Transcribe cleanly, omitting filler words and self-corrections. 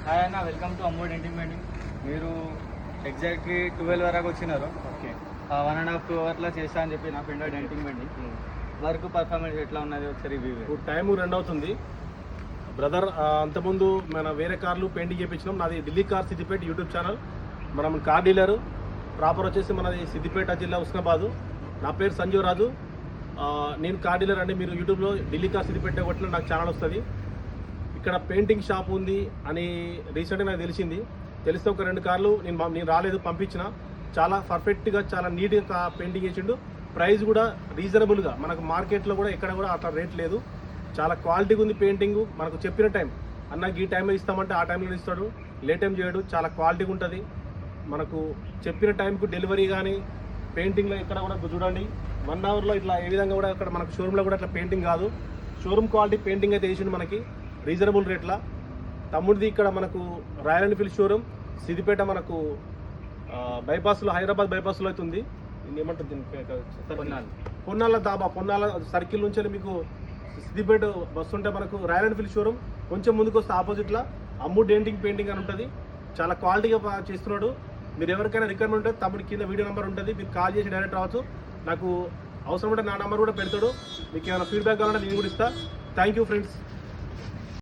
Hi అన్న, welcome to అమ్మోడ్ denting. మీరు exactly 12 వరకు వచ్చినారు. ఓకే 1.5 2 అవర్లో చేస్తా అని చెప్పి నా friend denting pending work performance ఎట్లా ఉన్నది ఒకసారి రివ్యూ. ఇప్పుడు టైం 2 అవుతుంది బ్రదర్. అంతకుముందు మన వేరే కార్లు పెయింటింగ్ చేయించినాం. నాది Delhi car Siddipet YouTube channel. మనం కార్ డీలరు. ప్రాపర్ వచ్చేసి మనది సిద్దిపేట జిల్లా ఉస్నాబాదు. నా పేరు సంజీవ్ రాజు. నేను కార్ డీలర్ అండి. మీరు యూట్యూబ్లో ఢిల్లీ కార్ సిద్దిపేట కొట్టిన నాకు ఛానల్ వస్తుంది. ఇక్కడ పెయింటింగ్ షాప్ ఉంది అని రీసెంట్గా నాకు తెలిస్తే ఒక 2 కార్లు నేను రాలేదు, పంపించిన. చాలా పర్ఫెక్ట్గా చాలా నీట్గా పెయింటింగ్ చేసిండు. ప్రైస్ కూడా రీజనబుల్గా, మనకు మార్కెట్లో కూడా ఎక్కడ కూడా అట్లా రేట్ లేదు. చాలా క్వాలిటీగా ఉంది పెయింటింగ్. మనకు చెప్పిన టైం అన్న ఈ టైంలో ఇస్తామంటే ఆ టైంలో ఇస్తాడు, లేట్ టైం చేయడు. చాలా క్వాలిటీగా ఉంటుంది. మనకు చెప్పిన టైంకు డెలివరీ కానీ పెయింటింగ్లో ఇక్కడ కూడా చూడండి 1 అవర్లో ఇట్లా ఏ విధంగా కూడా ఇక్కడ మనకు షోరూంలో కూడా ఇట్లా పెయింటింగ్ కాదు, షోరూమ్ క్వాలిటీ పెయింటింగ్ అయితే వేసిండు మనకి రీజనబుల్ రేట్లా. తమ్ముడిది ఇక్కడ మనకు రాయల్ ఎన్ఫీల్డ్ షోరూమ్ సిద్దిపేట, మనకు బైపాస్లో, హైదరాబాద్ బైపాస్లో అవుతుంది. ఏమంటుంది పొన్నాల దాబా, పొన్నాల సర్కిల్ నుంచి మీకు సిద్దిపేట బస్సు ఉంటే మనకు రాయల్ ఎన్ఫీల్డ్ షోరూమ్. కొంచెం ముందుకు వస్తే ఆపోజిట్లో అమ్మోడ్ డెంటింగ్ పెయింటింగ్ అని ఉంటుంది. చాలా క్వాలిటీగా చేస్తున్నాడు. మీరు ఎవరికైనా రిక్వైర్మెంట్ ఉంటే తమ్ముడి కింద వీడియో నెంబర్ ఉంటుంది, మీరు కాల్ చేసి డైరెక్ట్ రావచ్చు. నాకు అవసరం ఉంటే నా నెంబర్ కూడా పెడతాడు. మీకు ఏమైనా ఫీడ్బ్యాక్ కావాలంటే నేను కూడా ఇస్తాను. Thank you friends.